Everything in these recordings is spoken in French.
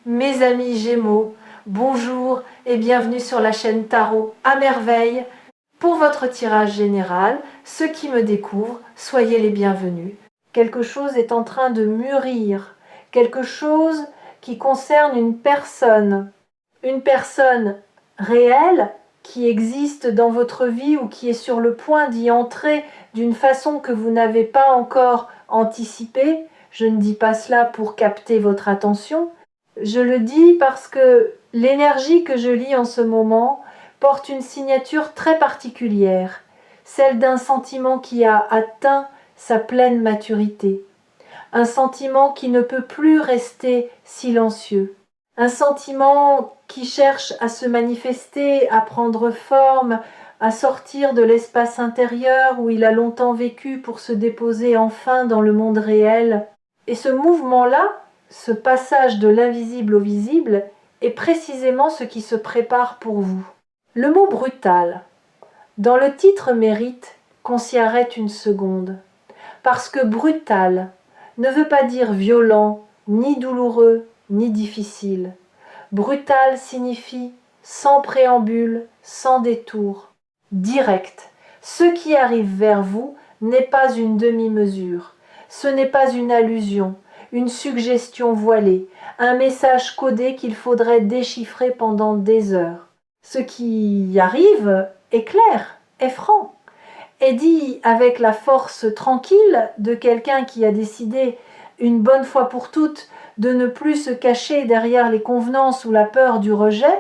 Mes amis Gémeaux, bonjour et bienvenue sur la chaîne Tarot à merveille. Pour votre tirage général, ceux qui me découvrent, soyez les bienvenus. Quelque chose est en train de mûrir, quelque chose qui concerne une personne réelle qui existe dans votre vie ou qui est sur le point d'y entrer d'une façon que vous n'avez pas encore anticipée. Je ne dis pas cela pour capter votre attention. Je le dis parce que l'énergie que je lis en ce moment porte une signature très particulière, celle d'un sentiment qui a atteint sa pleine maturité, un sentiment qui ne peut plus rester silencieux, un sentiment qui cherche à se manifester, à prendre forme, à sortir de l'espace intérieur où il a longtemps vécu pour se déposer enfin dans le monde réel. Et ce mouvement-là, ce passage de l'invisible au visible, est précisément ce qui se prépare pour vous. Le mot brutal, dans le titre mérite qu'on s'y arrête une seconde, parce que brutal ne veut pas dire violent, ni douloureux, ni difficile. Brutal signifie sans préambule, sans détour, direct. Ce qui arrive vers vous n'est pas une demi-mesure, ce n'est pas une allusion, une suggestion voilée, un message codé qu'il faudrait déchiffrer pendant des heures. Ce qui arrive est clair, est franc, est dit avec la force tranquille de quelqu'un qui a décidé, une bonne fois pour toutes, de ne plus se cacher derrière les convenances ou la peur du rejet,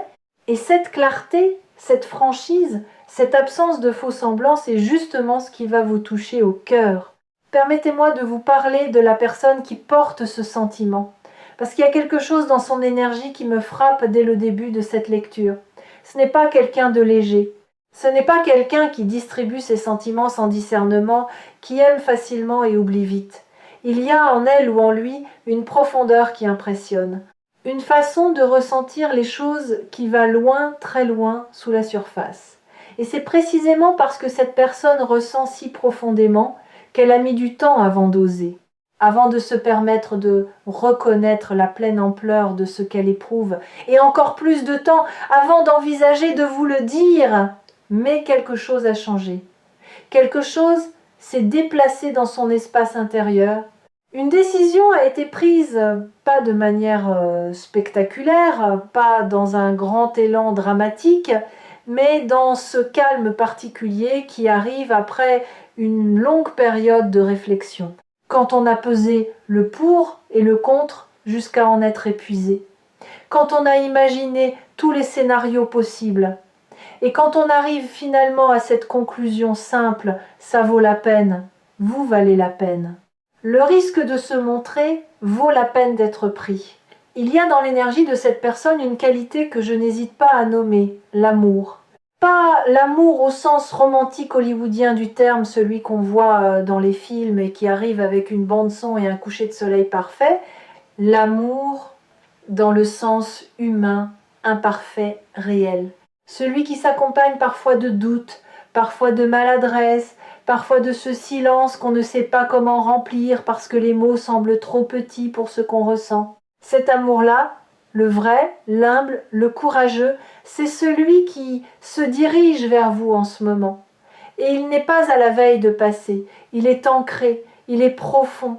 et cette clarté, cette franchise, cette absence de faux-semblants, c'est justement ce qui va vous toucher au cœur. Permettez-moi de vous parler de la personne qui porte ce sentiment, parce qu'il y a quelque chose dans son énergie qui me frappe dès le début de cette lecture. Ce n'est pas quelqu'un de léger, ce n'est pas quelqu'un qui distribue ses sentiments sans discernement, qui aime facilement et oublie vite. Il y a en elle ou en lui une profondeur qui impressionne, une façon de ressentir les choses qui va loin, très loin, sous la surface. Et c'est précisément parce que cette personne ressent si profondément qu'elle a mis du temps avant d'oser, avant de se permettre de reconnaître la pleine ampleur de ce qu'elle éprouve, et encore plus de temps avant d'envisager de vous le dire. Mais quelque chose a changé. Quelque chose s'est déplacé dans son espace intérieur. Une décision a été prise, pas de manière spectaculaire, pas dans un grand élan dramatique, mais dans ce calme particulier qui arrive après une longue période de réflexion, quand on a pesé le pour et le contre jusqu'à en être épuisé, quand on a imaginé tous les scénarios possibles, et quand on arrive finalement à cette conclusion simple, ça vaut la peine, vous valez la peine. Le risque de se montrer vaut la peine d'être pris. Il y a dans l'énergie de cette personne une qualité que je n'hésite pas à nommer, l'amour. Pas l'amour au sens romantique hollywoodien du terme, celui qu'on voit dans les films et qui arrive avec une bande-son et un coucher de soleil parfait. L'amour dans le sens humain, imparfait, réel. Celui qui s'accompagne parfois de doutes, parfois de maladresse, parfois de ce silence qu'on ne sait pas comment remplir parce que les mots semblent trop petits pour ce qu'on ressent. Cet amour-là, le vrai, l'humble, le courageux, c'est celui qui se dirige vers vous en ce moment. Et il n'est pas à la veille de passer, il est ancré, il est profond.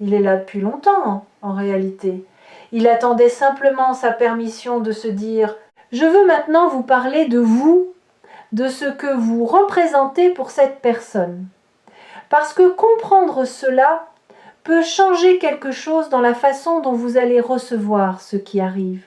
Il est là depuis longtemps, en réalité. Il attendait simplement sa permission de se dire « Je veux maintenant vous parler de vous, de ce que vous représentez pour cette personne. » Parce que comprendre cela peut changer quelque chose dans la façon dont vous allez recevoir ce qui arrive.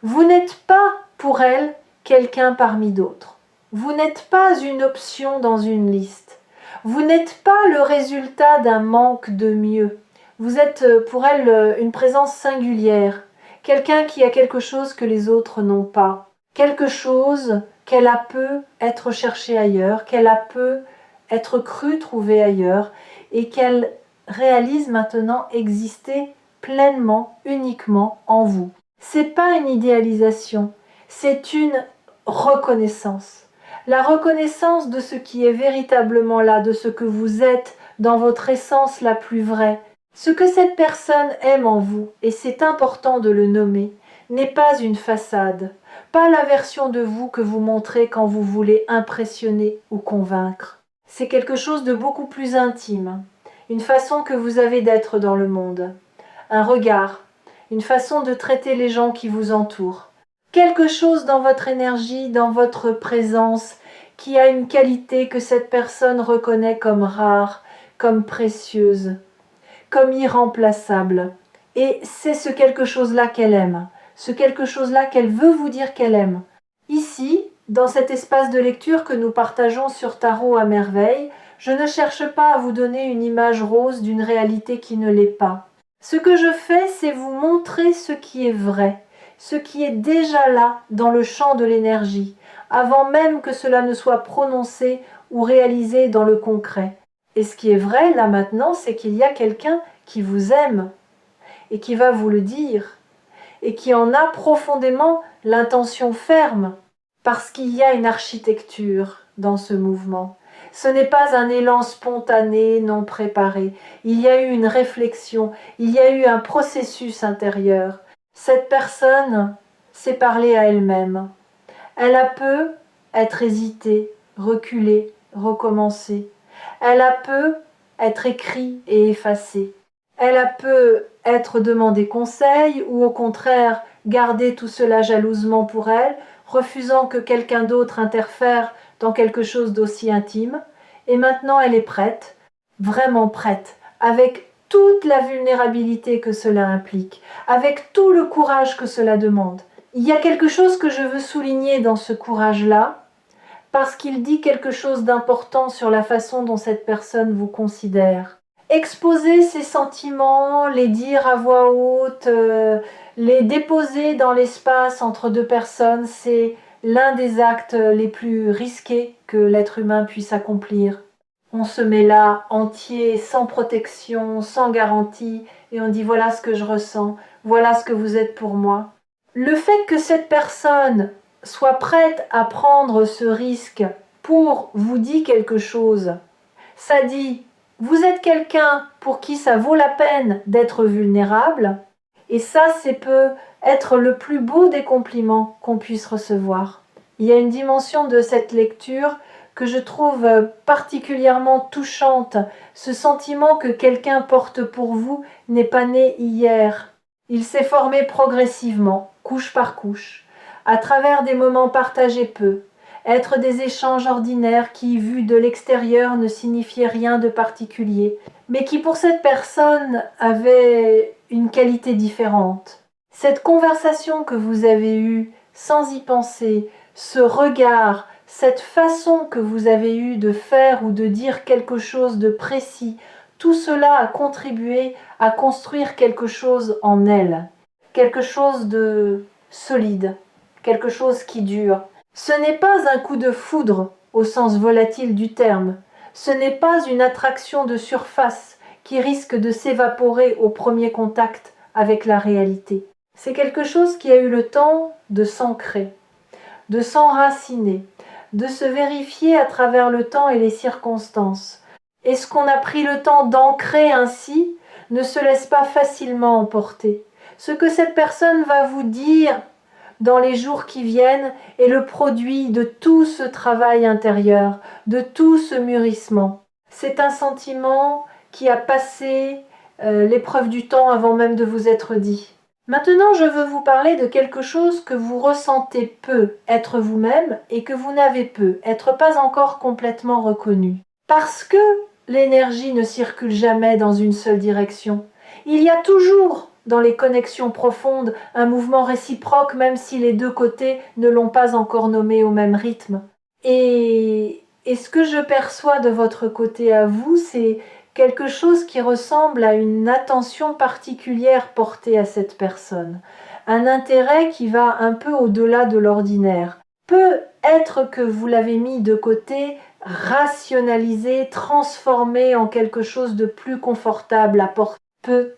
Vous n'êtes pas, pour elle, quelqu'un parmi d'autres. Vous n'êtes pas une option dans une liste. Vous n'êtes pas le résultat d'un manque de mieux. Vous êtes pour elle une présence singulière, quelqu'un qui a quelque chose que les autres n'ont pas, quelque chose qu'elle a peu être cherché ailleurs, qu'elle a peu être cru trouver ailleurs, et qu'elle réalise maintenant exister pleinement, uniquement en vous. C'est pas une idéalisation, c'est une reconnaissance. La reconnaissance de ce qui est véritablement là, de ce que vous êtes dans votre essence la plus vraie. Ce que cette personne aime en vous, et c'est important de le nommer, n'est pas une façade, pas la version de vous que vous montrez quand vous voulez impressionner ou convaincre. C'est quelque chose de beaucoup plus intime, une façon que vous avez d'être dans le monde, un regard, une façon de traiter les gens qui vous entourent. Quelque chose dans votre énergie, dans votre présence, qui a une qualité que cette personne reconnaît comme rare, comme précieuse, comme irremplaçable. Et c'est ce quelque chose-là qu'elle aime, ce quelque chose-là qu'elle veut vous dire qu'elle aime. Ici, dans cet espace de lecture que nous partageons sur Tarot à merveille, je ne cherche pas à vous donner une image rose d'une réalité qui ne l'est pas. Ce que je fais, c'est vous montrer ce qui est vrai, ce qui est déjà là dans le champ de l'énergie, avant même que cela ne soit prononcé ou réalisé dans le concret. Et ce qui est vrai là maintenant, c'est qu'il y a quelqu'un qui vous aime et qui va vous le dire et qui en a profondément l'intention ferme parce qu'il y a une architecture dans ce mouvement. Ce n'est pas un élan spontané, non préparé. Il y a eu une réflexion, il y a eu un processus intérieur. Cette personne s'est parlée à elle-même. Elle a peu être hésitée, reculée, recommencer. Elle a peu être écrit et effacée. Elle a peu être demandé conseil ou au contraire garder tout cela jalousement pour elle, refusant que quelqu'un d'autre interfère dans quelque chose d'aussi intime. Et maintenant elle est prête, vraiment prête, avec toute la vulnérabilité que cela implique, avec tout le courage que cela demande. Il y a quelque chose que je veux souligner dans ce courage-là, parce qu'il dit quelque chose d'important sur la façon dont cette personne vous considère. Exposer ses sentiments, les dire à voix haute, les déposer dans l'espace entre deux personnes, c'est l'un des actes les plus risqués que l'être humain puisse accomplir. On se met là, entier, sans protection, sans garantie, et on dit voilà ce que je ressens, voilà ce que vous êtes pour moi. Le fait que cette personne soit prête à prendre ce risque pour vous dire quelque chose, ça dit vous êtes quelqu'un pour qui ça vaut la peine d'être vulnérable, et ça, c'est peut être le plus beau des compliments qu'on puisse recevoir. Il y a une dimension de cette lecture que je trouve particulièrement touchante, ce sentiment que quelqu'un porte pour vous n'est pas né hier. Il s'est formé progressivement, couche par couche, à travers des moments partagés peu, être des échanges ordinaires qui, vus de l'extérieur, ne signifiaient rien de particulier, mais qui pour cette personne avaient une qualité différente. Cette conversation que vous avez eue sans y penser, ce regard, cette façon que vous avez eue de faire ou de dire quelque chose de précis, tout cela a contribué à construire quelque chose en elle, quelque chose de solide, quelque chose qui dure. Ce n'est pas un coup de foudre au sens volatile du terme, ce n'est pas une attraction de surface qui risque de s'évaporer au premier contact avec la réalité. C'est quelque chose qui a eu le temps de s'ancrer, de s'enraciner, de se vérifier à travers le temps et les circonstances. Et ce qu'on a pris le temps d'ancrer ainsi ne se laisse pas facilement emporter. Ce que cette personne va vous dire dans les jours qui viennent est le produit de tout ce travail intérieur, de tout ce mûrissement. C'est un sentiment qui a passé l'épreuve du temps avant même de vous être dit. Maintenant, je veux vous parler de quelque chose que vous ressentez peu, être vous-même, et que vous n'avez peu, être pas encore complètement reconnu. Parce que l'énergie ne circule jamais dans une seule direction. Il y a toujours, dans les connexions profondes, un mouvement réciproque, même si les deux côtés ne l'ont pas encore nommé au même rythme. Et ce que je perçois de votre côté à vous, c'est quelque chose qui ressemble à une attention particulière portée à cette personne, un intérêt qui va un peu au-delà de l'ordinaire. Peut être que vous l'avez mis de côté, rationalisé, transformé en quelque chose de plus confortable à porter. Peut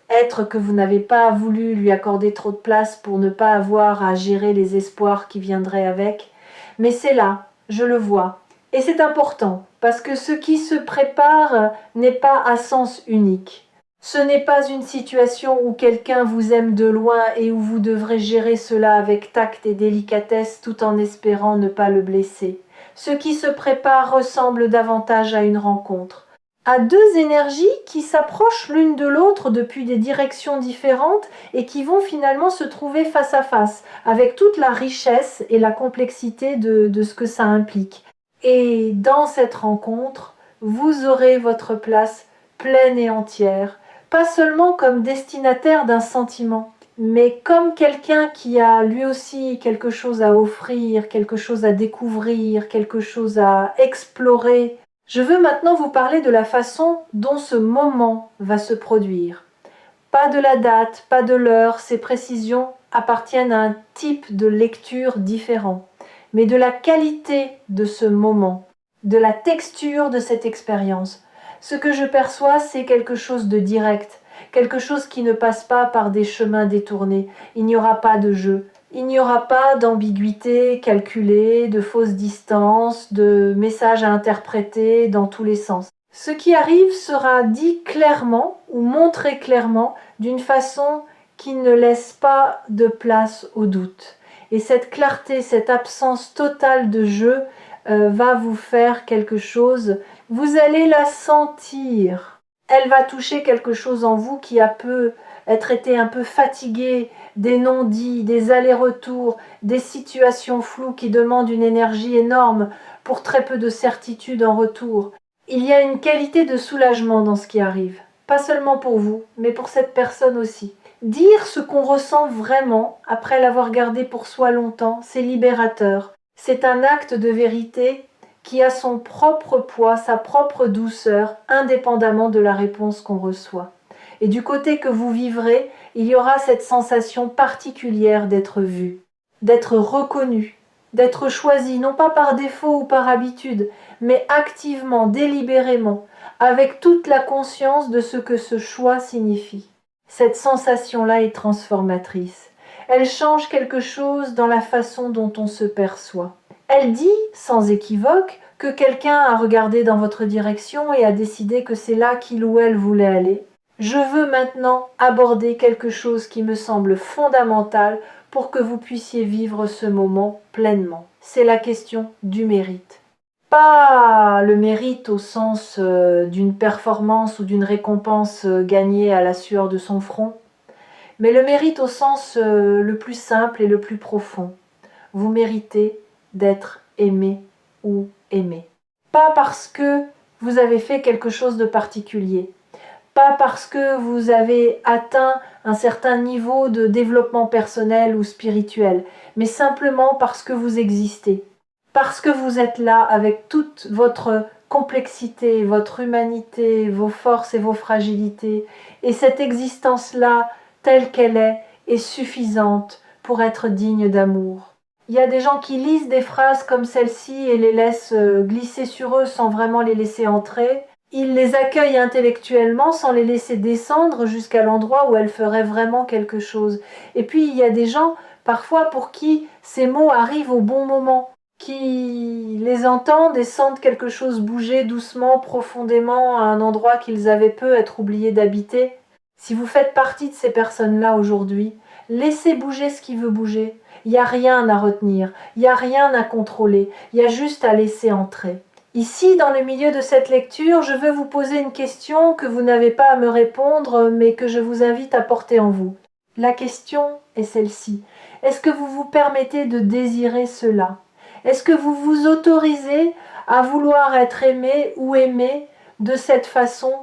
être que vous n'avez pas voulu lui accorder trop de place pour ne pas avoir à gérer les espoirs qui viendraient avec, mais c'est là, je le vois. Et c'est important, parce que ce qui se prépare n'est pas à sens unique. Ce n'est pas une situation où quelqu'un vous aime de loin et où vous devrez gérer cela avec tact et délicatesse tout en espérant ne pas le blesser. Ce qui se prépare ressemble davantage à une rencontre, à deux énergies qui s'approchent l'une de l'autre depuis des directions différentes et qui vont finalement se trouver face à face, avec toute la richesse et la complexité de ce que ça implique. Et dans cette rencontre, vous aurez votre place pleine et entière, pas seulement comme destinataire d'un sentiment, mais comme quelqu'un qui a lui aussi quelque chose à offrir, quelque chose à découvrir, quelque chose à explorer. Je veux maintenant vous parler de la façon dont ce moment va se produire. Pas de la date, pas de l'heure, ces précisions appartiennent à un type de lecture différent, mais de la qualité de ce moment, de la texture de cette expérience. Ce que je perçois, c'est quelque chose de direct, quelque chose qui ne passe pas par des chemins détournés. Il n'y aura pas de jeu, il n'y aura pas d'ambiguïté calculée, de fausses distances, de messages à interpréter dans tous les sens. Ce qui arrive sera dit clairement ou montré clairement d'une façon qui ne laisse pas de place au doute. Et cette clarté, cette absence totale de jeu va vous faire quelque chose. Vous allez la sentir. Elle va toucher quelque chose en vous qui a peu être été un peu fatigué des non-dits, des allers-retours, des situations floues qui demandent une énergie énorme pour très peu de certitude en retour. Il y a une qualité de soulagement dans ce qui arrive, pas seulement pour vous, mais pour cette personne aussi. Dire ce qu'on ressent vraiment, après l'avoir gardé pour soi longtemps, c'est libérateur. C'est un acte de vérité qui a son propre poids, sa propre douceur, indépendamment de la réponse qu'on reçoit. Et du côté que vous vivrez, il y aura cette sensation particulière d'être vu, d'être reconnu, d'être choisi, non pas par défaut ou par habitude, mais activement, délibérément, avec toute la conscience de ce que ce choix signifie. Cette sensation-là est transformatrice. Elle change quelque chose dans la façon dont on se perçoit. Elle dit, sans équivoque, que quelqu'un a regardé dans votre direction et a décidé que c'est là qu'il ou elle voulait aller. Je veux maintenant aborder quelque chose qui me semble fondamental pour que vous puissiez vivre ce moment pleinement. C'est la question du mérite. Pas le mérite au sens d'une performance ou d'une récompense gagnée à la sueur de son front, mais le mérite au sens le plus simple et le plus profond. Vous méritez d'être aimé ou aimé. Pas parce que vous avez fait quelque chose de particulier, pas parce que vous avez atteint un certain niveau de développement personnel ou spirituel, mais simplement parce que vous existez, parce que vous êtes là avec toute votre complexité, votre humanité, vos forces et vos fragilités, et cette existence-là, telle qu'elle est suffisante pour être digne d'amour. Il y a des gens qui lisent des phrases comme celle-ci et les laissent glisser sur eux sans vraiment les laisser entrer. Ils les accueillent intellectuellement sans les laisser descendre jusqu'à l'endroit où elles feraient vraiment quelque chose. Et puis il y a des gens parfois pour qui ces mots arrivent au bon moment, qui les entendent et sentent quelque chose bouger doucement, profondément à un endroit qu'ils avaient peu être oubliés d'habiter. Si vous faites partie de ces personnes-là aujourd'hui, laissez bouger ce qui veut bouger. Il n'y a rien à retenir, il n'y a rien à contrôler, il y a juste à laisser entrer. Ici, dans le milieu de cette lecture, je veux vous poser une question que vous n'avez pas à me répondre, mais que je vous invite à porter en vous. La question est celle-ci. Est-ce que vous vous permettez de désirer cela? Est-ce que vous vous autorisez à vouloir être aimé ou aimé de cette façon,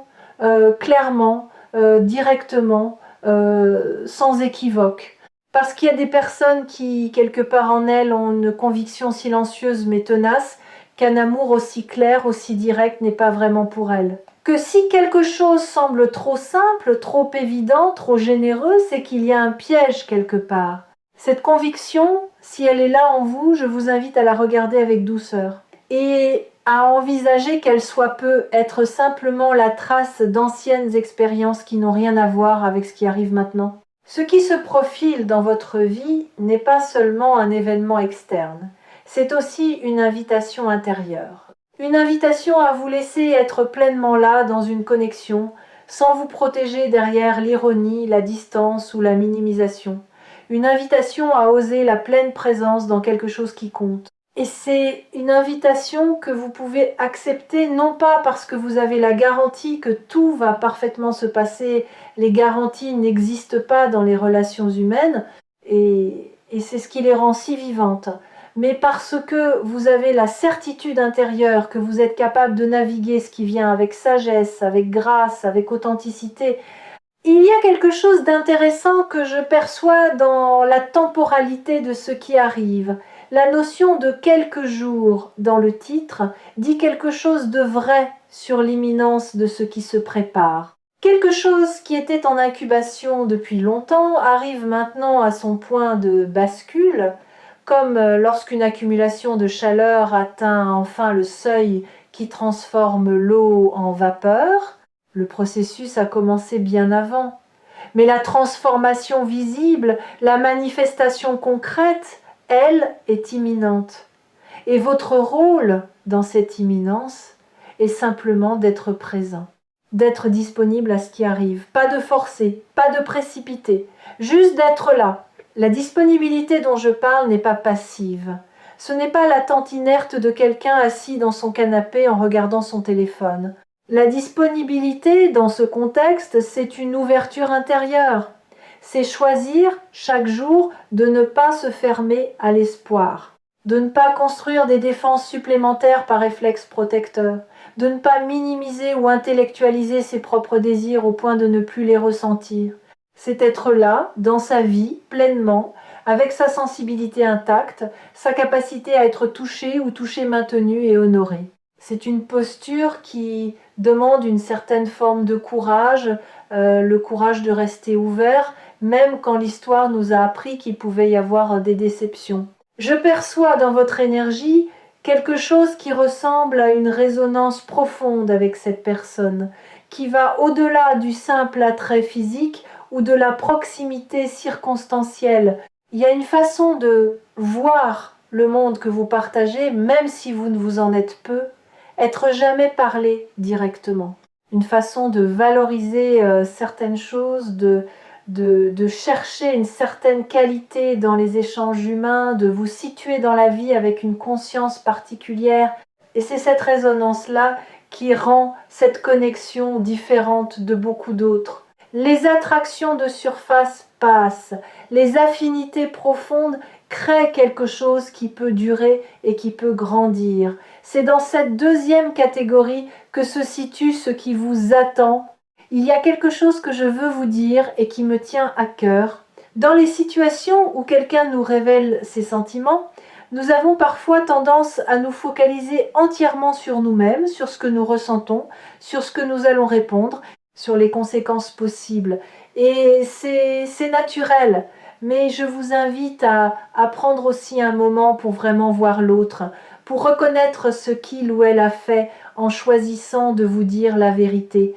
clairement, directement, sans équivoque? Parce qu'il y a des personnes qui, quelque part en elles, ont une conviction silencieuse mais tenace, qu'un amour aussi clair, aussi direct n'est pas vraiment pour elles. Que si quelque chose semble trop simple, trop évident, trop généreux, c'est qu'il y a un piège quelque part. Cette conviction, si elle est là en vous, je vous invite à la regarder avec douceur et à envisager qu'elle soit peut être simplement la trace d'anciennes expériences qui n'ont rien à voir avec ce qui arrive maintenant. Ce qui se profile dans votre vie n'est pas seulement un événement externe, c'est aussi une invitation intérieure. Une invitation à vous laisser être pleinement là dans une connexion, sans vous protéger derrière l'ironie, la distance ou la minimisation. Une invitation à oser la pleine présence dans quelque chose qui compte. Et c'est une invitation que vous pouvez accepter, non pas parce que vous avez la garantie que tout va parfaitement se passer, les garanties n'existent pas dans les relations humaines, et c'est ce qui les rend si vivantes, mais parce que vous avez la certitude intérieure que vous êtes capable de naviguer ce qui vient avec sagesse, avec grâce, avec authenticité. Il y a quelque chose d'intéressant que je perçois dans la temporalité de ce qui arrive. La notion de quelques jours dans le titre dit quelque chose de vrai sur l'imminence de ce qui se prépare. Quelque chose qui était en incubation depuis longtemps arrive maintenant à son point de bascule, comme lorsqu'une accumulation de chaleur atteint enfin le seuil qui transforme l'eau en vapeur. Le processus a commencé bien avant. Mais la transformation visible, la manifestation concrète, elle, est imminente. Et votre rôle dans cette imminence est simplement d'être présent, d'être disponible à ce qui arrive. Pas de forcer, pas de précipiter, juste d'être là. La disponibilité dont je parle n'est pas passive. Ce n'est pas l'attente inerte de quelqu'un assis dans son canapé en regardant son téléphone. La disponibilité dans ce contexte, c'est une ouverture intérieure. C'est choisir chaque jour de ne pas se fermer à l'espoir, de ne pas construire des défenses supplémentaires par réflexe protecteur, de ne pas minimiser ou intellectualiser ses propres désirs au point de ne plus les ressentir. C'est être là, dans sa vie, pleinement, avec sa sensibilité intacte, sa capacité à être touché ou touché maintenu et honoré. C'est une posture qui demande une certaine forme de courage, le courage de rester ouvert, même quand l'histoire nous a appris qu'il pouvait y avoir des déceptions. Je perçois dans votre énergie quelque chose qui ressemble à une résonance profonde avec cette personne, qui va au-delà du simple attrait physique ou de la proximité circonstancielle. Il y a une façon de voir le monde que vous partagez, même si vous ne vous en êtes peu, être jamais parlé directement. Une façon de valoriser certaines choses, de chercher une certaine qualité dans les échanges humains, de vous situer dans la vie avec une conscience particulière. Et c'est cette résonance-là qui rend cette connexion différente de beaucoup d'autres. Les attractions de surface passent, les affinités profondes créent quelque chose qui peut durer et qui peut grandir. C'est dans cette deuxième catégorie que se situe ce qui vous attend. Il y a quelque chose que je veux vous dire et qui me tient à cœur. Dans les situations où quelqu'un nous révèle ses sentiments, nous avons parfois tendance à nous focaliser entièrement sur nous-mêmes, sur ce que nous ressentons, sur ce que nous allons répondre, sur les conséquences possibles. Et c'est naturel, mais je vous invite à prendre aussi un moment pour vraiment voir l'autre, pour reconnaître ce qu'il ou elle a fait en choisissant de vous dire la vérité.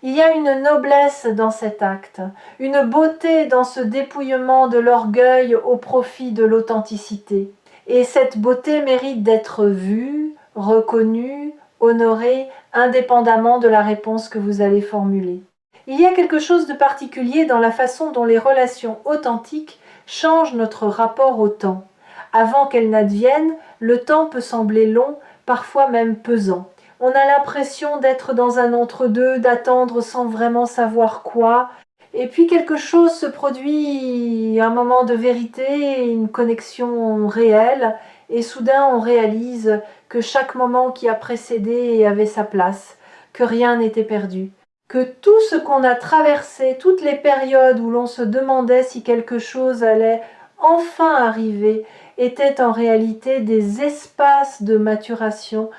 Il y a une noblesse dans cet acte, une beauté dans ce dépouillement de l'orgueil au profit de l'authenticité. Et cette beauté mérite d'être vue, reconnue, honorée, indépendamment de la réponse que vous allez formuler. Il y a quelque chose de particulier dans la façon dont les relations authentiques changent notre rapport au temps. Avant qu'elles n'adviennent, le temps peut sembler long, parfois même pesant. On a l'impression d'être dans un entre-deux, d'attendre sans vraiment savoir quoi. Et puis quelque chose se produit, un moment de vérité, une connexion réelle, et soudain on réalise que chaque moment qui a précédé avait sa place, que rien n'était perdu, que tout ce qu'on a traversé, toutes les périodes où l'on se demandait si quelque chose allait enfin arriver, étaient en réalité des espaces de maturation.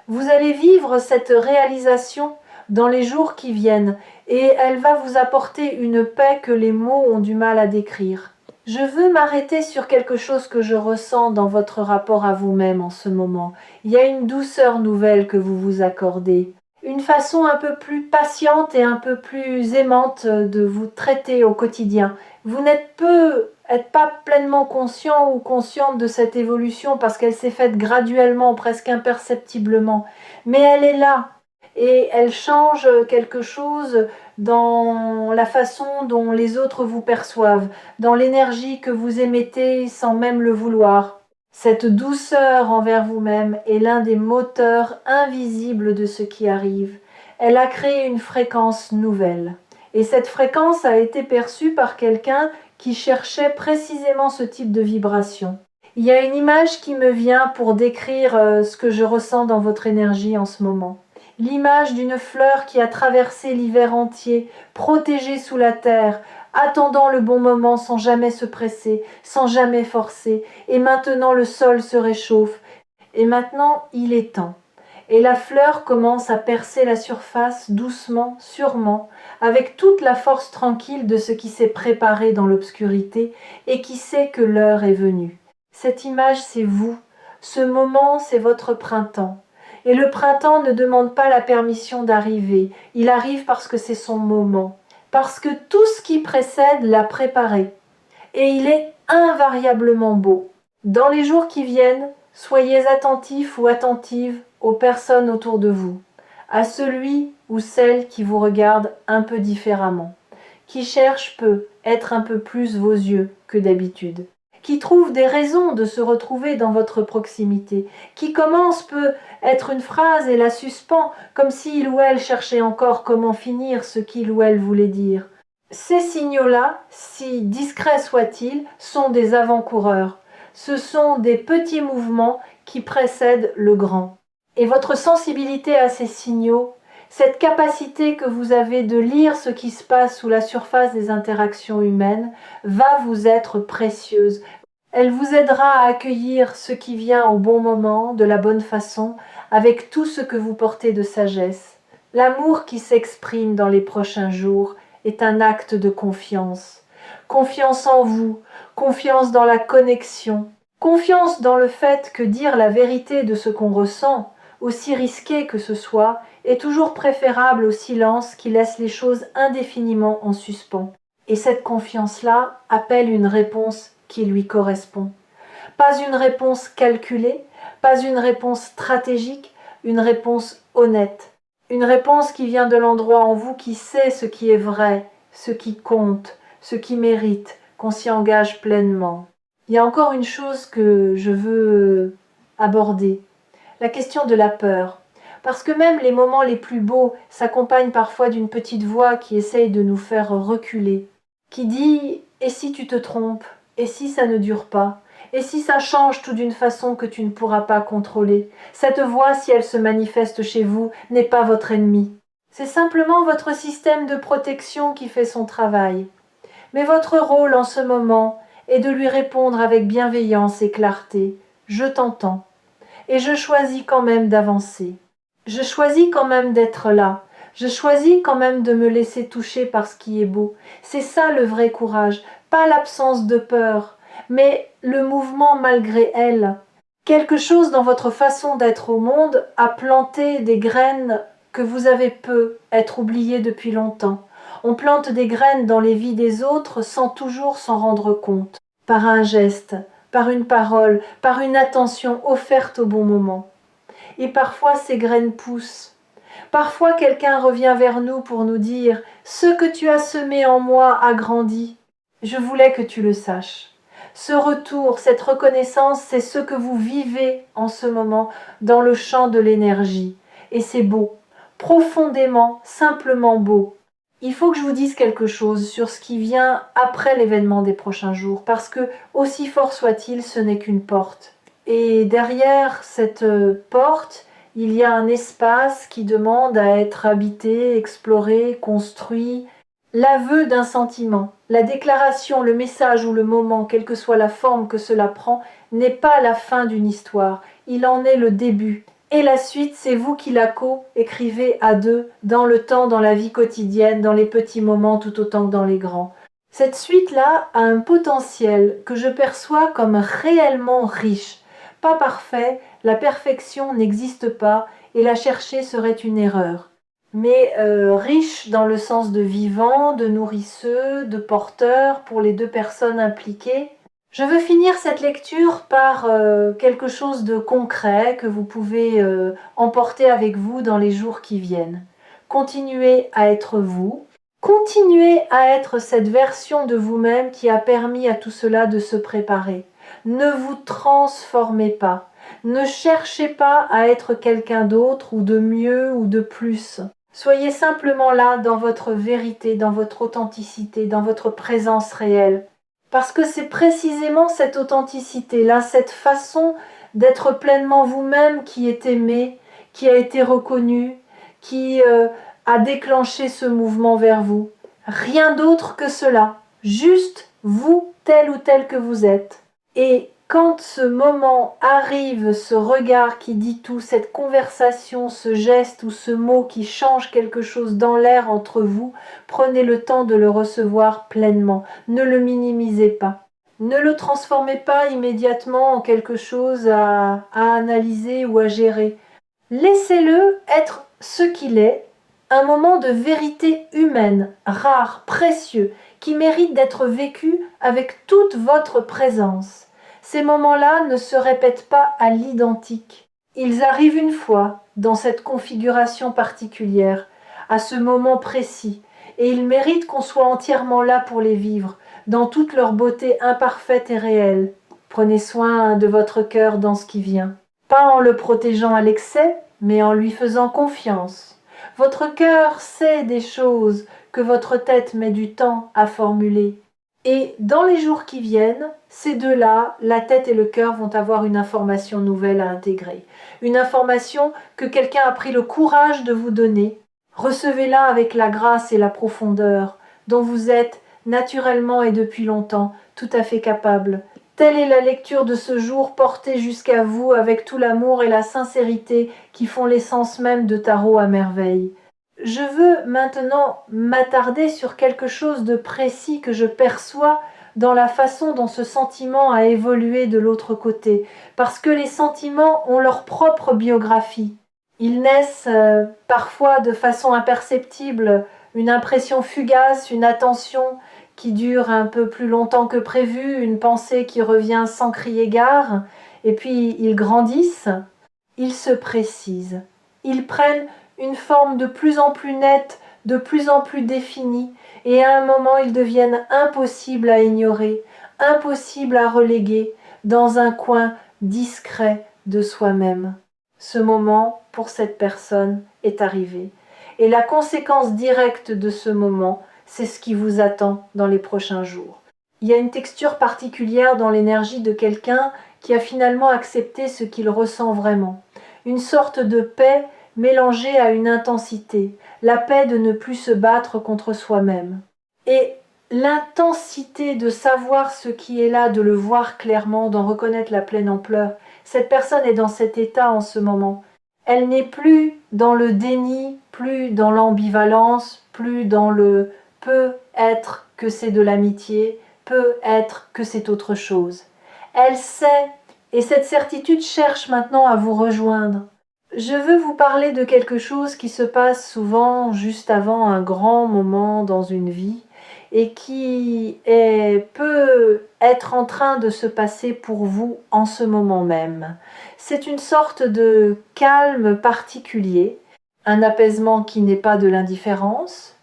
Vous allez vivre cette réalisation dans les jours qui viennent et elle va vous apporter une paix que les mots ont du mal à décrire. Je veux m'arrêter sur quelque chose que je ressens dans votre rapport à vous-même en ce moment. Il y a une douceur nouvelle que vous vous accordez, une façon un peu plus patiente et un peu plus aimante de vous traiter au quotidien. Vous n'êtes pas pleinement conscient ou consciente de cette évolution parce qu'elle s'est faite graduellement, presque imperceptiblement. Mais elle est là. et elle change quelque chose dans la façon dont les autres vous perçoivent, dans l'énergie que vous émettez sans même le vouloir. Cette douceur envers vous-même est l'un des moteurs invisibles de ce qui arrive. Elle a créé une fréquence nouvelle. Et cette fréquence a été perçue par quelqu'un qui cherchait précisément ce type de vibration. Il y a une image qui me vient pour décrire ce que je ressens dans votre énergie en ce moment. L'image d'une fleur qui a traversé l'hiver entier, protégée sous la terre, attendant le bon moment sans jamais se presser, sans jamais forcer, et maintenant le sol se réchauffe, et maintenant il est temps. Et la fleur commence à percer la surface doucement, sûrement, avec toute la force tranquille de ce qui s'est préparé dans l'obscurité et qui sait que l'heure est venue. Cette image, c'est vous. Ce moment, c'est votre printemps. Et le printemps ne demande pas la permission d'arriver. Il arrive parce que c'est son moment. Parce que tout ce qui précède l'a préparé. Et il est invariablement beau. Dans les jours qui viennent, soyez attentifs ou attentives aux personnes autour de vous, à celui ou celle qui vous regarde un peu différemment, qui cherche peut être un peu plus vos yeux que d'habitude, qui trouve des raisons de se retrouver dans votre proximité, qui commence peut être une phrase et la suspend, comme s'il ou elle cherchait encore comment finir ce qu'il ou elle voulait dire. Ces signaux-là, si discrets soient-ils, sont des avant-coureurs. Ce sont des petits mouvements qui précèdent le grand. Et votre sensibilité à ces signaux, cette capacité que vous avez de lire ce qui se passe sous la surface des interactions humaines, va vous être précieuse. Elle vous aidera à accueillir ce qui vient au bon moment, de la bonne façon, avec tout ce que vous portez de sagesse. L'amour qui s'exprime dans les prochains jours est un acte de confiance. Confiance en vous, confiance dans la connexion, confiance dans le fait que dire la vérité de ce qu'on ressent, aussi risqué que ce soit, est toujours préférable au silence qui laisse les choses indéfiniment en suspens. Et cette confiance-là appelle une réponse qui lui correspond. Pas une réponse calculée, pas une réponse stratégique, une réponse honnête. Une réponse qui vient de l'endroit en vous qui sait ce qui est vrai, ce qui compte, ce qui mérite, qu'on s'y engage pleinement. Il y a encore une chose que je veux aborder, la question de la peur. Parce que même les moments les plus beaux s'accompagnent parfois d'une petite voix qui essaye de nous faire reculer, qui dit « et si tu te trompes ? Et si ça ne dure pas ? Et si ça change tout d'une façon que tu ne pourras pas contrôler ? Cette voix, si elle se manifeste chez vous, n'est pas votre ennemi. C'est simplement votre système de protection qui fait son travail. Mais votre rôle en ce moment est de lui répondre avec bienveillance et clarté. Je t'entends. Et je choisis quand même d'avancer. Je choisis quand même d'être là. Je choisis quand même de me laisser toucher par ce qui est beau. C'est ça le vrai courage, pas l'absence de peur, mais le mouvement malgré elle. Quelque chose dans votre façon d'être au monde a planté des graines que vous avez peu être oubliées depuis longtemps. On plante des graines dans les vies des autres sans toujours s'en rendre compte, par un geste, par une parole, par une attention offerte au bon moment. Et parfois ces graines poussent. Parfois quelqu'un revient vers nous pour nous dire « Ce que tu as semé en moi a grandi. Je voulais que tu le saches. » Ce retour, cette reconnaissance, c'est ce que vous vivez en ce moment dans le champ de l'énergie. Et c'est beau, profondément, simplement beau. Il faut que je vous dise quelque chose sur ce qui vient après l'événement des prochains jours, parce que, aussi fort soit-il, ce n'est qu'une porte. Et derrière cette porte, il y a un espace qui demande à être habité, exploré, construit. L'aveu d'un sentiment, la déclaration, le message ou le moment, quelle que soit la forme que cela prend, n'est pas la fin d'une histoire, il en est le début. Et la suite, c'est vous qui la co-écrivez à deux, dans le temps, dans la vie quotidienne, dans les petits moments tout autant que dans les grands. Cette suite-là a un potentiel que je perçois comme réellement riche. Pas parfait, la perfection n'existe pas et la chercher serait une erreur. Mais riche dans le sens de vivant, de nourrisseux, de porteur pour les deux personnes impliquées. Je veux finir cette lecture par quelque chose de concret que vous pouvez emporter avec vous dans les jours qui viennent. Continuez à être vous. Continuez à être cette version de vous-même qui a permis à tout cela de se préparer. Ne vous transformez pas. Ne cherchez pas à être quelqu'un d'autre ou de mieux ou de plus. Soyez simplement là dans votre vérité, dans votre authenticité, dans votre présence réelle. Parce que c'est précisément cette authenticité-là, cette façon d'être pleinement vous-même qui est aimée, qui a été reconnue, qui a déclenché ce mouvement vers vous. Rien d'autre que cela. Juste vous, tel ou tel que vous êtes. Et quand ce moment arrive, ce regard qui dit tout, cette conversation, ce geste ou ce mot qui change quelque chose dans l'air entre vous, prenez le temps de le recevoir pleinement. Ne le minimisez pas. Ne le transformez pas immédiatement en quelque chose à analyser ou à gérer. Laissez-le être ce qu'il est, un moment de vérité humaine, rare, précieux, qui mérite d'être vécu avec toute votre présence. Ces moments-là ne se répètent pas à l'identique. Ils arrivent une fois, dans cette configuration particulière, à ce moment précis, et ils méritent qu'on soit entièrement là pour les vivre, dans toute leur beauté imparfaite et réelle. Prenez soin de votre cœur dans ce qui vient. Pas en le protégeant à l'excès, mais en lui faisant confiance. Votre cœur sait des choses que votre tête met du temps à formuler. Et dans les jours qui viennent, ces deux-là, la tête et le cœur, vont avoir une information nouvelle à intégrer. Une information que quelqu'un a pris le courage de vous donner. Recevez-la avec la grâce et la profondeur dont vous êtes naturellement et depuis longtemps tout à fait capable. Telle est la lecture de ce jour portée jusqu'à vous avec tout l'amour et la sincérité qui font l'essence même de Tarot à merveille. Je veux maintenant m'attarder sur quelque chose de précis que je perçois dans la façon dont ce sentiment a évolué de l'autre côté, parce que les sentiments ont leur propre biographie. Ils naissent parfois de façon imperceptible, une impression fugace, une attention qui dure un peu plus longtemps que prévu, une pensée qui revient sans crier gare, et puis ils grandissent, ils se précisent, ils prennent une forme de plus en plus nette, de plus en plus définie, et à un moment ils deviennent impossibles à ignorer, impossibles à reléguer dans un coin discret de soi-même. Ce moment, pour cette personne, est arrivé. Et la conséquence directe de ce moment, c'est ce qui vous attend dans les prochains jours. Il y a une texture particulière dans l'énergie de quelqu'un qui a finalement accepté ce qu'il ressent vraiment. Une sorte de paix mélangée à une intensité, la paix de ne plus se battre contre soi-même. Et l'intensité de savoir ce qui est là, de le voir clairement, d'en reconnaître la pleine ampleur. Cette personne est dans cet état en ce moment. Elle n'est plus dans le déni, plus dans l'ambivalence, plus dans le peut être que c'est de l'amitié, peut être que c'est autre chose. Elle sait, et cette certitude cherche maintenant à vous rejoindre. Je veux vous parler de quelque chose qui se passe souvent juste avant un grand moment dans une vie et qui peut être en train de se passer pour vous en ce moment même. C'est une sorte de calme particulier, un apaisement qui n'est pas de l'indifférence,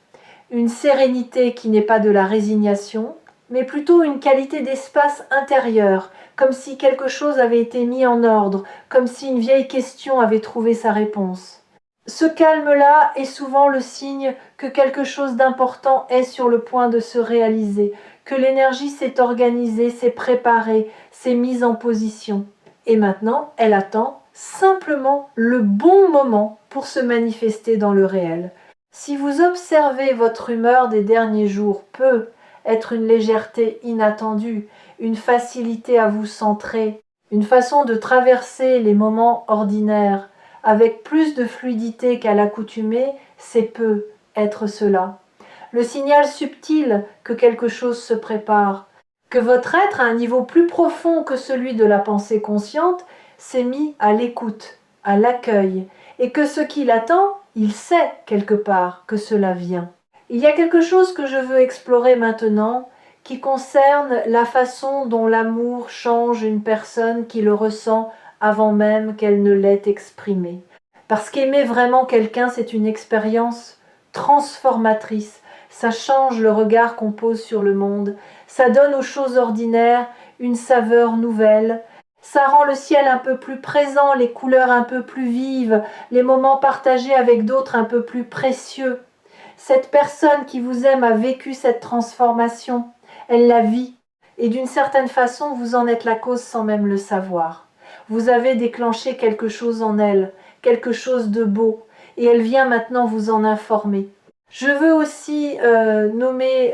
une sérénité qui n'est pas de la résignation, mais plutôt une qualité d'espace intérieur, comme si quelque chose avait été mis en ordre, comme si une vieille question avait trouvé sa réponse. Ce calme-là est souvent le signe que quelque chose d'important est sur le point de se réaliser, que l'énergie s'est organisée, s'est préparée, s'est mise en position. Et maintenant, elle attend simplement le bon moment pour se manifester dans le réel. Si vous observez votre humeur des derniers jours, peut être une légèreté inattendue, une facilité à vous centrer, une façon de traverser les moments ordinaires avec plus de fluidité qu'à l'accoutumée, c'est peu être cela. Le signal subtil que quelque chose se prépare, que votre être à un niveau plus profond que celui de la pensée consciente s'est mis à l'écoute, à l'accueil, et que ce qu'il attend, il sait quelque part que cela vient. Il y a quelque chose que je veux explorer maintenant qui concerne la façon dont l'amour change une personne qui le ressent avant même qu'elle ne l'ait exprimé. Parce qu'aimer vraiment quelqu'un, c'est une expérience transformatrice. Ça change le regard qu'on pose sur le monde. Ça donne aux choses ordinaires une saveur nouvelle. Ça rend le ciel un peu plus présent, les couleurs un peu plus vives, les moments partagés avec d'autres un peu plus précieux. Cette personne qui vous aime a vécu cette transformation. Elle la vit. Et d'une certaine façon, vous en êtes la cause sans même le savoir. Vous avez déclenché quelque chose en elle, quelque chose de beau, et elle vient maintenant vous en informer. Je veux aussi nommer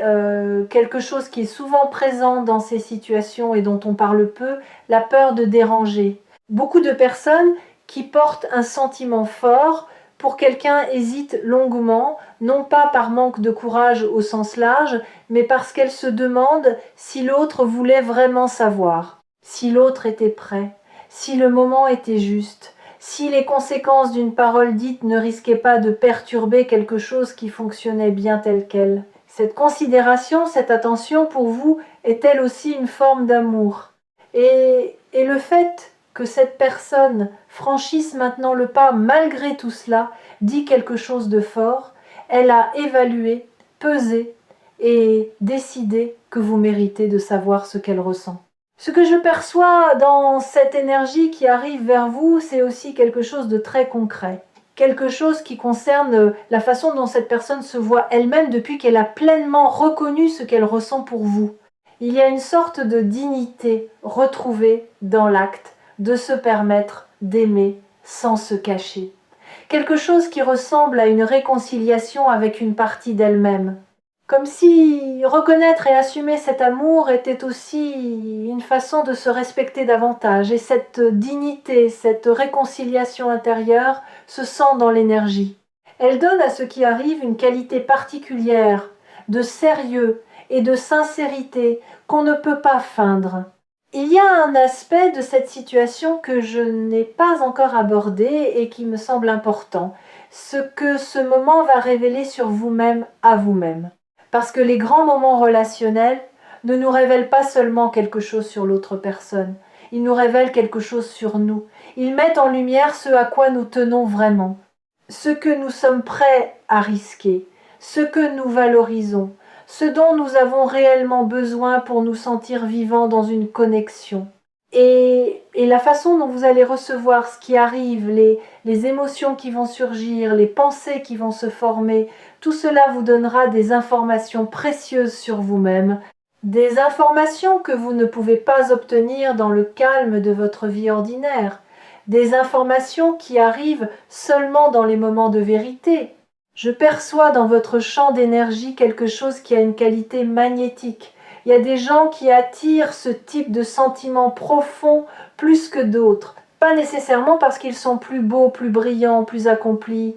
quelque chose qui est souvent présent dans ces situations et dont on parle peu, la peur de déranger. Beaucoup de personnes qui portent un sentiment fort pour quelqu'un hésitent longuement, non pas par manque de courage au sens large, mais parce qu'elles se demandent si l'autre voulait vraiment savoir, si l'autre était prêt, si le moment était juste, si les conséquences d'une parole dite ne risquaient pas de perturber quelque chose qui fonctionnait bien tel quel. Cette considération, cette attention pour vous est-elle aussi une forme d'amour? Et le fait que cette personne franchisse maintenant le pas malgré tout cela dit quelque chose de fort. Elle a évalué, pesé et décidé que vous méritez de savoir ce qu'elle ressent. Ce que je perçois dans cette énergie qui arrive vers vous, c'est aussi quelque chose de très concret. Quelque chose qui concerne la façon dont cette personne se voit elle-même depuis qu'elle a pleinement reconnu ce qu'elle ressent pour vous. Il y a une sorte de dignité retrouvée dans l'acte de se permettre d'aimer sans se cacher. Quelque chose qui ressemble à une réconciliation avec une partie d'elle-même. Comme si reconnaître et assumer cet amour était aussi une façon de se respecter davantage. Et cette dignité, cette réconciliation intérieure se sent dans l'énergie. Elle donne à ce qui arrive une qualité particulière, de sérieux et de sincérité qu'on ne peut pas feindre. Il y a un aspect de cette situation que je n'ai pas encore abordé et qui me semble important, ce que ce moment va révéler sur vous-même à vous-même. Parce que les grands moments relationnels ne nous révèlent pas seulement quelque chose sur l'autre personne, ils nous révèlent quelque chose sur nous. Ils mettent en lumière ce à quoi nous tenons vraiment, ce que nous sommes prêts à risquer, ce que nous valorisons, ce dont nous avons réellement besoin pour nous sentir vivants dans une connexion. Et la façon dont vous allez recevoir ce qui arrive, les émotions qui vont surgir, les pensées qui vont se former, tout cela vous donnera des informations précieuses sur vous-même, des informations que vous ne pouvez pas obtenir dans le calme de votre vie ordinaire, des informations qui arrivent seulement dans les moments de vérité. Je perçois dans votre champ d'énergie quelque chose qui a une qualité magnétique. Il y a des gens qui attirent ce type de sentiments profonds plus que d'autres. Pas nécessairement parce qu'ils sont plus beaux, plus brillants, plus accomplis,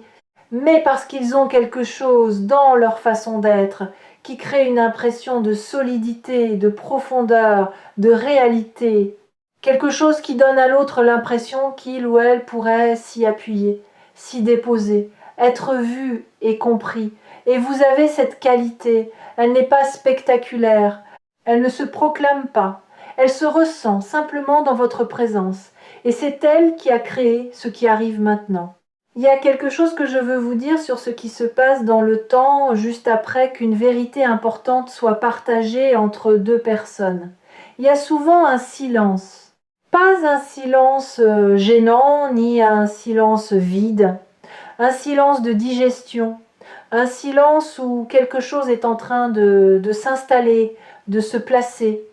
mais parce qu'ils ont quelque chose dans leur façon d'être qui crée une impression de solidité, de profondeur, de réalité. Quelque chose qui donne à l'autre l'impression qu'il ou elle pourrait s'y appuyer, s'y déposer, être vu et compris. Et vous avez cette qualité. Elle n'est pas spectaculaire. Elle ne se proclame pas. Elle se ressent simplement dans votre présence. Et c'est elle qui a créé ce qui arrive maintenant. Il y a quelque chose que je veux vous dire sur ce qui se passe dans le temps juste après qu'une vérité importante soit partagée entre deux personnes. Il y a souvent un silence. Pas un silence gênant, ni un silence vide. Un silence de digestion. Un silence où quelque chose est en train de s'installer, de se placer,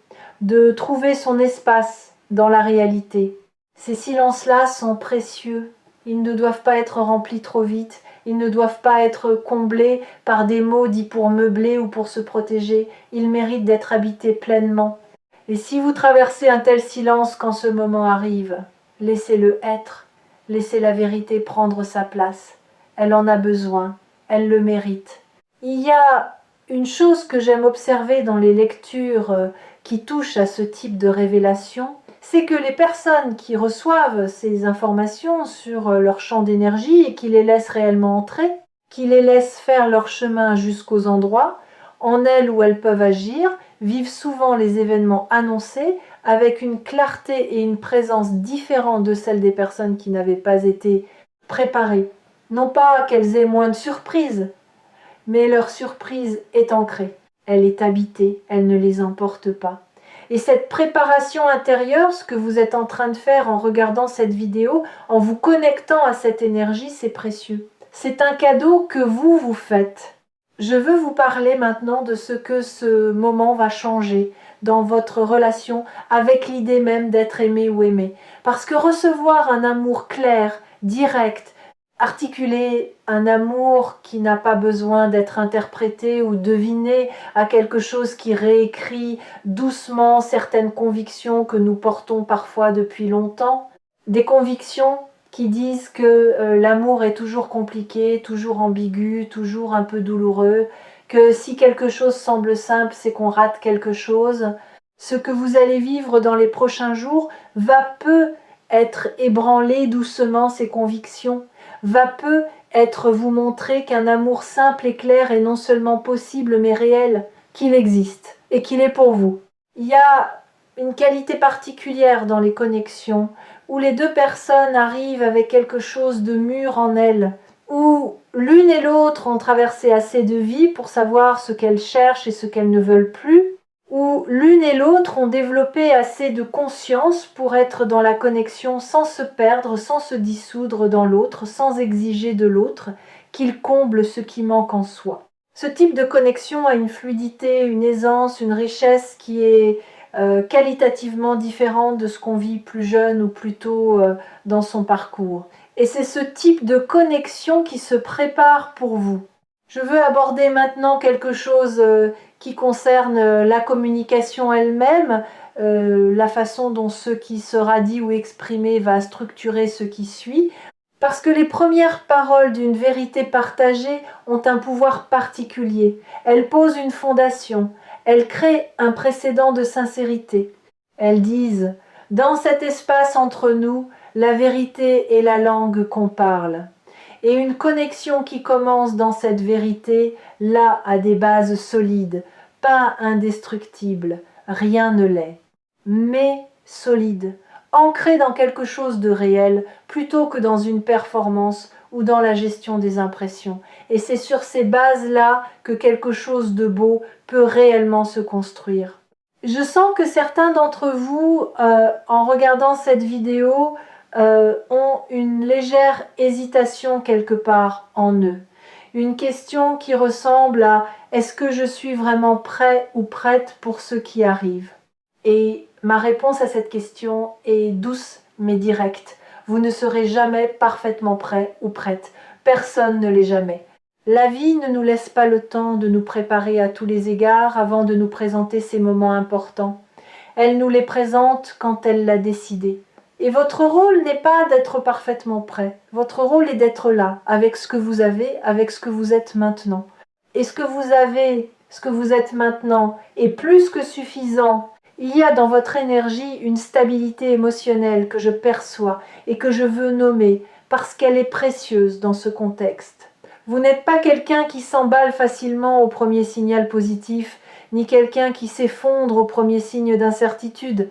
de trouver son espace dans la réalité. Ces silences-là sont précieux. Ils ne doivent pas être remplis trop vite. Ils ne doivent pas être comblés par des mots dits pour meubler ou pour se protéger. Ils méritent d'être habités pleinement. Et si vous traversez un tel silence quand ce moment arrive, laissez-le être. Laissez la vérité prendre sa place. Elle en a besoin. Elle le mérite. Il y a une chose que j'aime observer dans les lectures qui touchent à ce type de révélation, c'est que les personnes qui reçoivent ces informations sur leur champ d'énergie et qui les laissent réellement entrer, qui les laissent faire leur chemin jusqu'aux endroits, en elles où elles peuvent agir, vivent souvent les événements annoncés avec une clarté et une présence différentes de celles des personnes qui n'avaient pas été préparées. Non pas qu'elles aient moins de surprises, mais leur surprise est ancrée, elle est habitée, elle ne les emporte pas. Et cette préparation intérieure, ce que vous êtes en train de faire en regardant cette vidéo, en vous connectant à cette énergie, c'est précieux. C'est un cadeau que vous vous faites. Je veux vous parler maintenant de ce que ce moment va changer dans votre relation avec l'idée même d'être aimé ou aimé. Parce que recevoir un amour clair, direct, articulé, un amour qui n'a pas besoin d'être interprété ou deviné à quelque chose qui réécrit doucement certaines convictions que nous portons parfois depuis longtemps, des convictions qui disent que l'amour est toujours compliqué, toujours ambigu, toujours un peu douloureux, que si quelque chose semble simple, c'est qu'on rate quelque chose. Ce que vous allez vivre dans les prochains jours va peu être ébranler doucement ces convictions, va peu être vous montrer qu'un amour simple et clair est non seulement possible mais réel, qu'il existe et qu'il est pour vous. Il y a une qualité particulière dans les connexions où les deux personnes arrivent avec quelque chose de mûr en elles, où l'une et l'autre ont traversé assez de vie pour savoir ce qu'elles cherchent et ce qu'elles ne veulent plus, où l'une et l'autre ont développé assez de conscience pour être dans la connexion sans se perdre, sans se dissoudre dans l'autre, sans exiger de l'autre qu'il comble ce qui manque en soi. Ce type de connexion a une fluidité, une aisance, une richesse qui est qualitativement différente de ce qu'on vit plus jeune ou plus tôt dans son parcours. Et c'est ce type de connexion qui se prépare pour vous. Je veux aborder maintenant quelque chose qui concerne la communication elle-même, la façon dont ce qui sera dit ou exprimé va structurer ce qui suit, parce que les premières paroles d'une vérité partagée ont un pouvoir particulier. Elles posent une fondation, elles créent un précédent de sincérité. Elles disent « Dans cet espace entre nous, la vérité est la langue qu'on parle. » Et une connexion qui commence dans cette vérité, là, a des bases solides, pas indestructibles, rien ne l'est, mais solide, ancré dans quelque chose de réel, plutôt que dans une performance ou dans la gestion des impressions. Et c'est sur ces bases-là que quelque chose de beau peut réellement se construire. Je sens que certains d'entre vous, en regardant cette vidéo, ont une légère hésitation quelque part en eux. Une question qui ressemble à « Est-ce que je suis vraiment prêt ou prête pour ce qui arrive ?» Et ma réponse à cette question est douce mais directe. Vous ne serez jamais parfaitement prêt ou prête. Personne ne l'est jamais. La vie ne nous laisse pas le temps de nous préparer à tous les égards avant de nous présenter ces moments importants. Elle nous les présente quand elle l'a décidé. Et votre rôle n'est pas d'être parfaitement prêt. Votre rôle est d'être là, avec ce que vous avez, avec ce que vous êtes maintenant. Et ce que vous avez, ce que vous êtes maintenant, est plus que suffisant. Il y a dans votre énergie une stabilité émotionnelle que je perçois et que je veux nommer parce qu'elle est précieuse dans ce contexte. Vous n'êtes pas quelqu'un qui s'emballe facilement au premier signal positif, ni quelqu'un qui s'effondre au premier signe d'incertitude.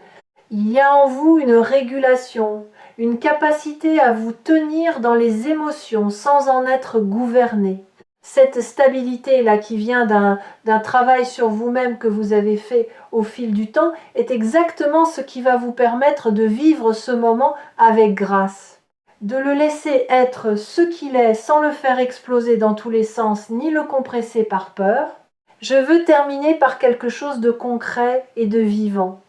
Il y a en vous une régulation, une capacité à vous tenir dans les émotions sans en être gouverné. Cette stabilité-là qui vient d'un travail sur vous-même que vous avez fait au fil du temps est exactement ce qui va vous permettre de vivre ce moment avec grâce. De le laisser être ce qu'il est sans le faire exploser dans tous les sens ni le compresser par peur. Je veux terminer par quelque chose de concret et de vivant.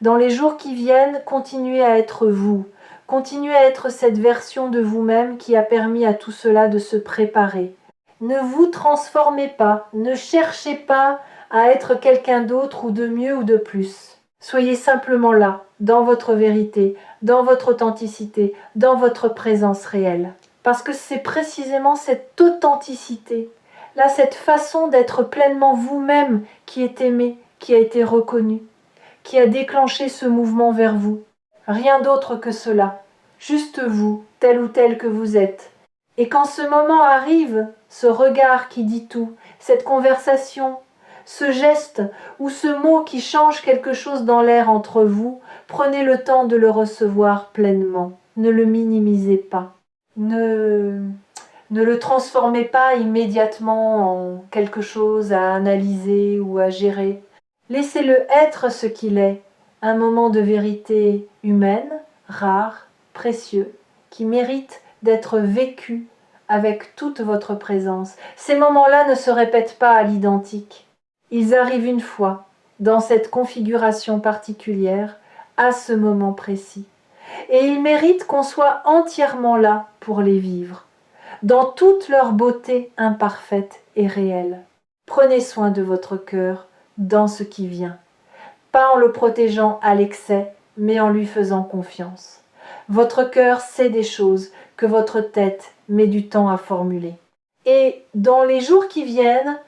Dans les jours qui viennent, continuez à être vous. Continuez à être cette version de vous-même qui a permis à tout cela de se préparer. Ne vous transformez pas, ne cherchez pas à être quelqu'un d'autre ou de mieux ou de plus. Soyez simplement là, dans votre vérité, dans votre authenticité, dans votre présence réelle. Parce que c'est précisément cette authenticité, là, cette façon d'être pleinement vous-même qui est aimée, qui a été reconnue, qui a déclenché ce mouvement vers vous. Rien d'autre que cela. Juste vous, tel ou tel que vous êtes. Et quand ce moment arrive, ce regard qui dit tout, cette conversation, ce geste ou ce mot qui change quelque chose dans l'air entre vous, prenez le temps de le recevoir pleinement. Ne le minimisez pas. Ne le transformez pas immédiatement en quelque chose à analyser ou à gérer. Laissez-le être ce qu'il est, un moment de vérité humaine, rare, précieux, qui mérite d'être vécu avec toute votre présence. Ces moments-là ne se répètent pas à l'identique. Ils arrivent une fois, dans cette configuration particulière, à ce moment précis. Et ils méritent qu'on soit entièrement là pour les vivre, dans toute leur beauté imparfaite et réelle. Prenez soin de votre cœur dans ce qui vient, pas en le protégeant à l'excès, mais en lui faisant confiance. Votre cœur sait des choses que votre tête met du temps à formuler. Et dans les jours qui viennent,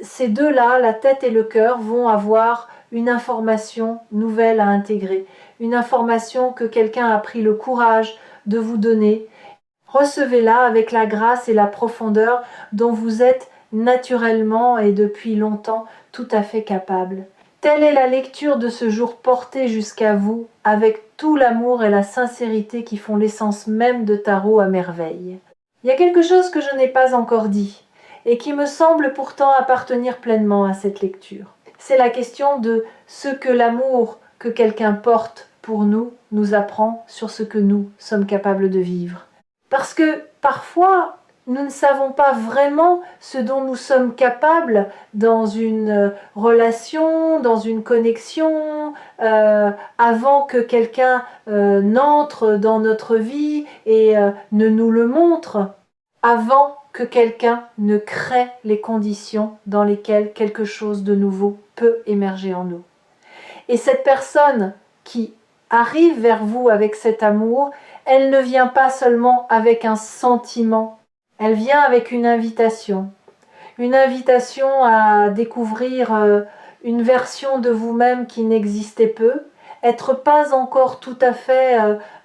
ces deux-là, la tête et le cœur, vont avoir une information nouvelle à intégrer, une information que quelqu'un a pris le courage de vous donner. Recevez-la avec la grâce et la profondeur dont vous êtes naturellement et depuis longtemps tout à fait capable. Telle est la lecture de ce jour porté jusqu'à vous avec tout l'amour et la sincérité qui font l'essence même de Tarot à merveille. Il y a quelque chose que je n'ai pas encore dit et qui me semble pourtant appartenir pleinement à cette lecture. C'est la question de ce que l'amour que quelqu'un porte pour nous apprend sur ce que nous sommes capables de vivre. Parce que parfois, nous ne savons pas vraiment ce dont nous sommes capables dans une relation, dans une connexion, avant que quelqu'un n'entre dans notre vie et ne nous le montre, avant que quelqu'un ne crée les conditions dans lesquelles quelque chose de nouveau peut émerger en nous. Et cette personne qui arrive vers vous avec cet amour, elle ne vient pas seulement avec un sentiment, elle vient avec une invitation à découvrir une version de vous-même qui n'existait peu, être pas encore tout à fait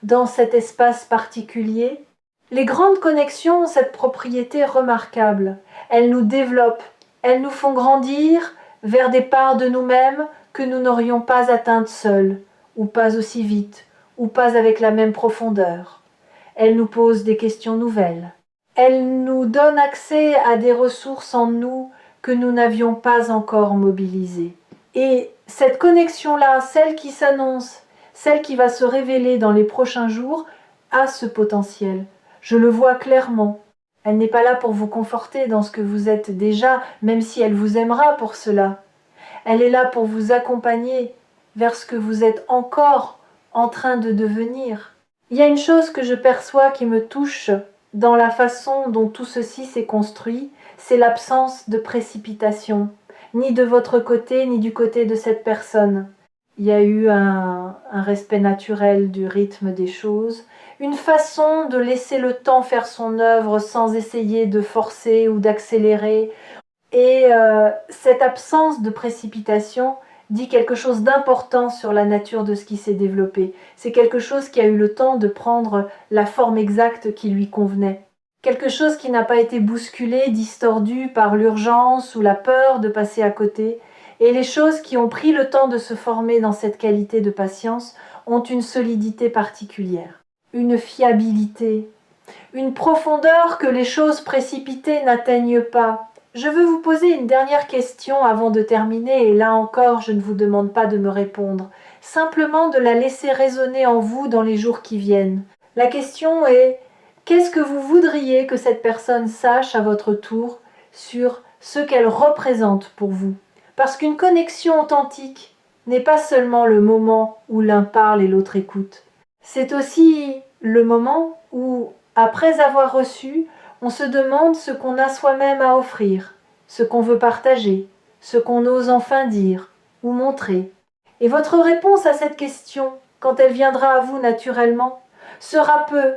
dans cet espace particulier. Les grandes connexions ont cette propriété remarquable. Elles nous développent, elles nous font grandir vers des parts de nous-mêmes que nous n'aurions pas atteintes seuls, ou pas aussi vite, ou pas avec la même profondeur. Elles nous posent des questions nouvelles. Elles nous donnent accès à des ressources en nous que nous n'avions pas encore mobilisées. Et cette connexion-là, celle qui s'annonce, celle qui va se révéler dans les prochains jours, a ce potentiel. Je le vois clairement. Elle n'est pas là pour vous conforter dans ce que vous êtes déjà, même si elle vous aimera pour cela. Elle est là pour vous accompagner vers ce que vous êtes encore en train de devenir. Il y a une chose que je perçois qui me touche dans la façon dont tout ceci s'est construit, c'est l'absence de précipitation, ni de votre côté, ni du côté de cette personne. Il y a eu un respect naturel du rythme des choses, une façon de laisser le temps faire son œuvre sans essayer de forcer ou d'accélérer. Et cette absence de précipitation dit quelque chose d'important sur la nature de ce qui s'est développé. C'est quelque chose qui a eu le temps de prendre la forme exacte qui lui convenait. Quelque chose qui n'a pas été bousculé, distordu par l'urgence ou la peur de passer à côté. Et les choses qui ont pris le temps de se former dans cette qualité de patience ont une solidité particulière, une fiabilité, une profondeur que les choses précipitées n'atteignent pas. Je veux vous poser une dernière question avant de terminer, et là encore, je ne vous demande pas de me répondre, simplement de la laisser résonner en vous dans les jours qui viennent. La question est, qu'est-ce que vous voudriez que cette personne sache à votre tour sur ce qu'elle représente pour vous? Parce qu'une connexion authentique n'est pas seulement le moment où l'un parle et l'autre écoute. C'est aussi le moment où, après avoir reçu, on se demande ce qu'on a soi-même à offrir, ce qu'on veut partager, ce qu'on ose enfin dire ou montrer. Et votre réponse à cette question, quand elle viendra à vous naturellement, sera peu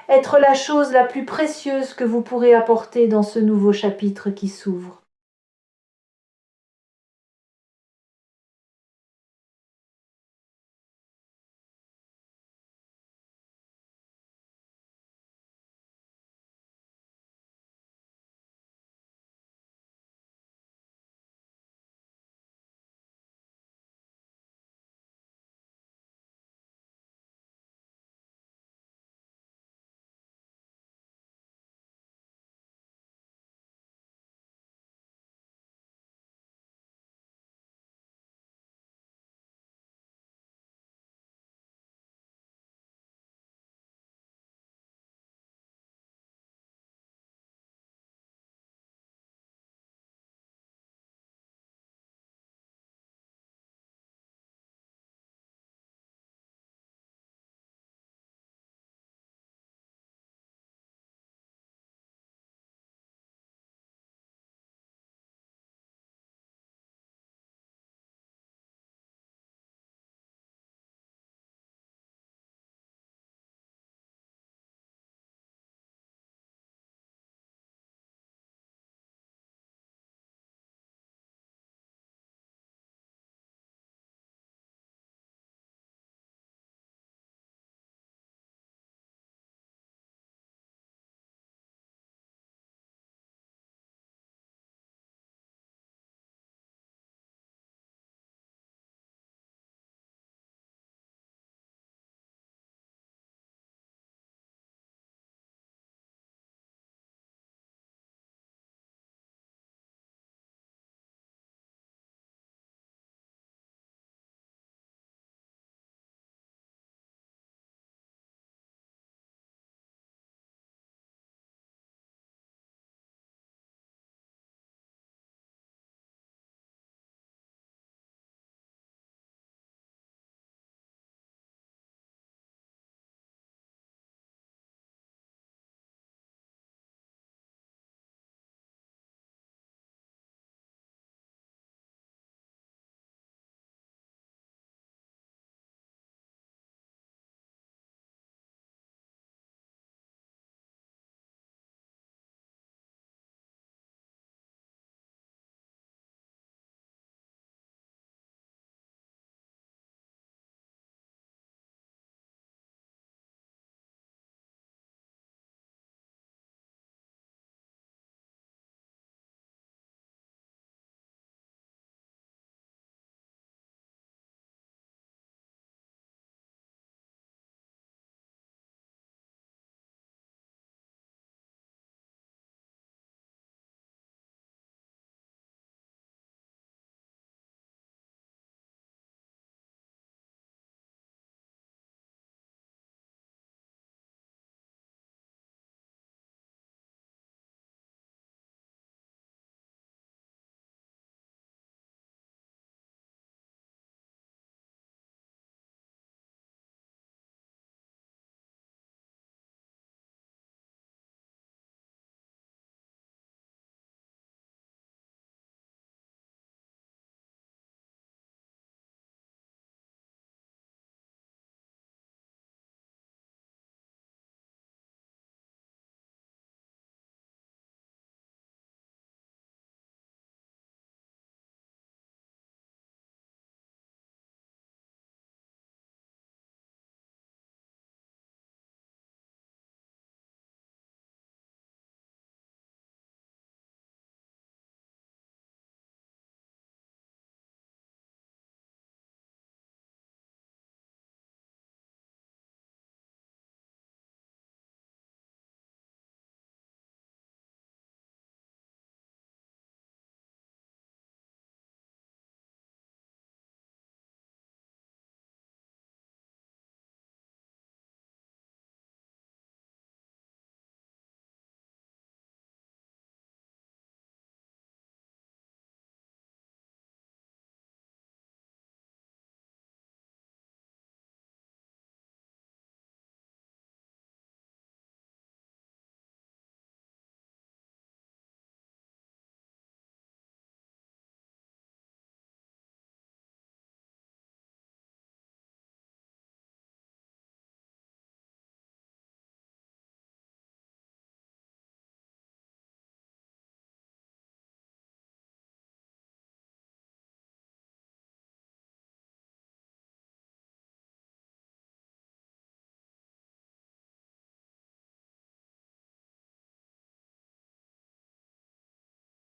être la chose la plus précieuse que vous pourrez apporter dans ce nouveau chapitre qui s'ouvre.